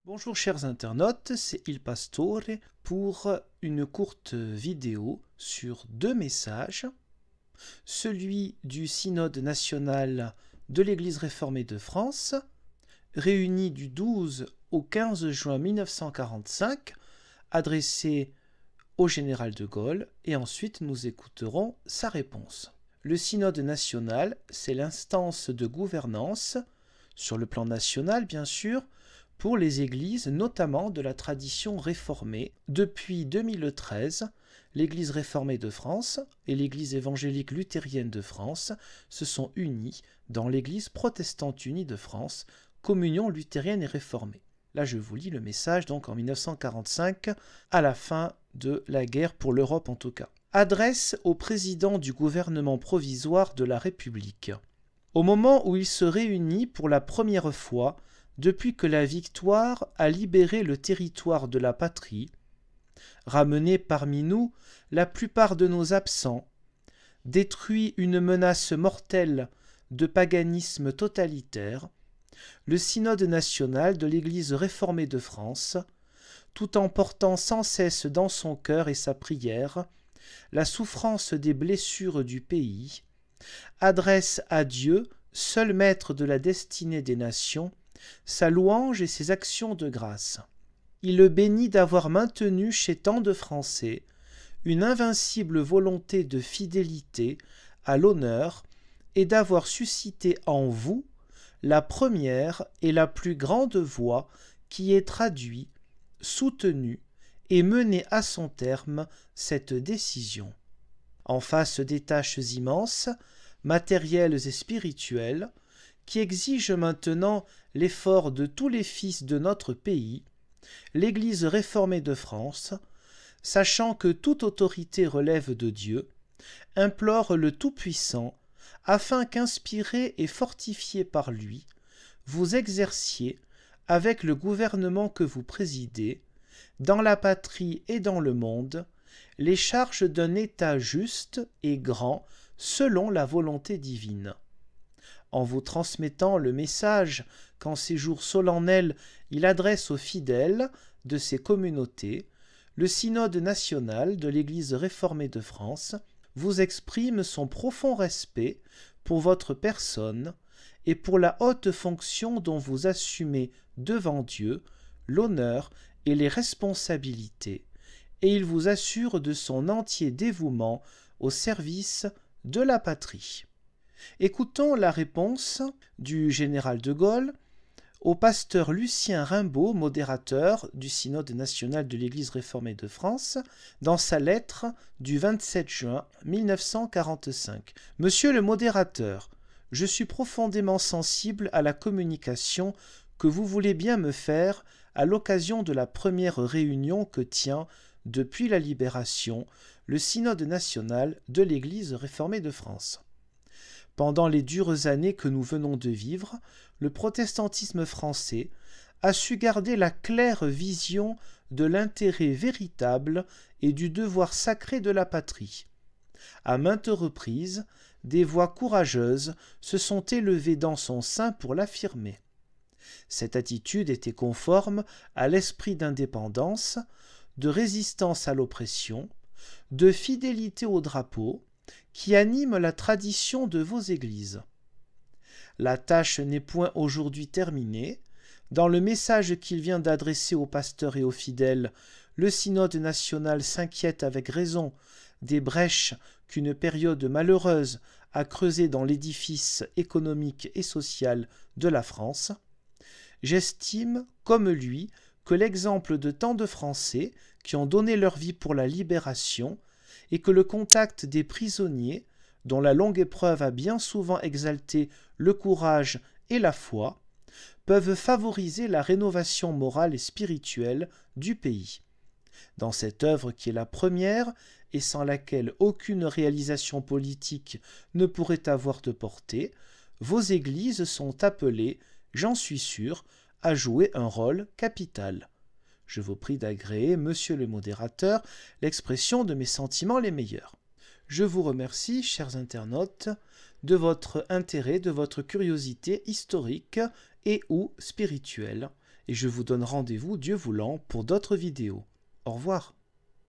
Bonjour chers internautes, c'est Il Pastore pour une courte vidéo sur deux messages, celui du Synode national de l'Église réformée de France, réuni du 12 au 15 juin 1945, adressé au général de Gaulle, et ensuite nous écouterons sa réponse. Le Synode national, c'est l'instance de gouvernance, sur le plan national bien sûr, pour les églises, notamment de la tradition réformée. Depuis 2013, l'Église réformée de France et l'Église évangélique luthérienne de France se sont unies dans l'Église protestante unie de France, communion luthérienne et réformée. Là, je vous lis le message, donc en 1945, à la fin de la guerre pour l'Europe en tout cas. Adresse au président du gouvernement provisoire de la République. Au moment où il se réunit pour la première fois depuis que la victoire a libéré le territoire de la patrie, ramené parmi nous la plupart de nos absents, détruit une menace mortelle de paganisme totalitaire, le Synode national de l'Église réformée de France, tout en portant sans cesse dans son cœur et sa prière la souffrance des blessures du pays, adresse à Dieu, seul maître de la destinée des nations, sa louange et ses actions de grâce. Il le bénit d'avoir maintenu chez tant de Français une invincible volonté de fidélité à l'honneur et d'avoir suscité en vous la première et la plus grande voix qui ait traduit, soutenu et mené à son terme cette décision. En face des tâches immenses, matérielles et spirituelles, qui exigent maintenant l'effort de tous les fils de notre pays, l'Église réformée de France, sachant que toute autorité relève de Dieu, implore le Tout-Puissant, afin qu'inspiré et fortifié par lui, vous exerciez, avec le gouvernement que vous présidez, dans la patrie et dans le monde, les charges d'un État juste et grand selon la volonté divine. En vous transmettant le message qu'en ces jours solennels il adresse aux fidèles de ces communautés, le Synode national de l'Église réformée de France vous exprime son profond respect pour votre personne et pour la haute fonction dont vous assumez devant Dieu l'honneur et les responsabilités, et il vous assure de son entier dévouement au service de la patrie. Écoutons la réponse du général de Gaulle au pasteur Lucien Rimbaud, modérateur du Synode national de l'Église réformée de France, dans sa lettre du 27 juin 1945. Monsieur le modérateur, je suis profondément sensible à la communication que vous voulez bien me faire à l'occasion de la première réunion que tient, depuis la Libération, le Synode national de l'Église réformée de France. Pendant les dures années que nous venons de vivre, le protestantisme français a su garder la claire vision de l'intérêt véritable et du devoir sacré de la patrie. À maintes reprises, des voix courageuses se sont élevées dans son sein pour l'affirmer. Cette attitude était conforme à l'esprit d'indépendance, de résistance à l'oppression, de fidélité au drapeau, qui anime la tradition de vos églises. La tâche n'est point aujourd'hui terminée. Dans le message qu'il vient d'adresser aux pasteurs et aux fidèles, le Synode national s'inquiète avec raison des brèches qu'une période malheureuse a creusées dans l'édifice économique et social de la France. J'estime, comme lui, que l'exemple de tant de Français qui ont donné leur vie pour la libération et que le contact des prisonniers, dont la longue épreuve a bien souvent exalté le courage et la foi, peuvent favoriser la rénovation morale et spirituelle du pays. Dans cette œuvre qui est la première et sans laquelle aucune réalisation politique ne pourrait avoir de portée, vos églises sont appelées, j'en suis sûr, à jouer un rôle capital. Je vous prie d'agréer, monsieur le modérateur, l'expression de mes sentiments les meilleurs. Je vous remercie, chers internautes, de votre intérêt, de votre curiosité historique et ou spirituelle, et je vous donne rendez-vous, Dieu voulant, pour d'autres vidéos. Au revoir.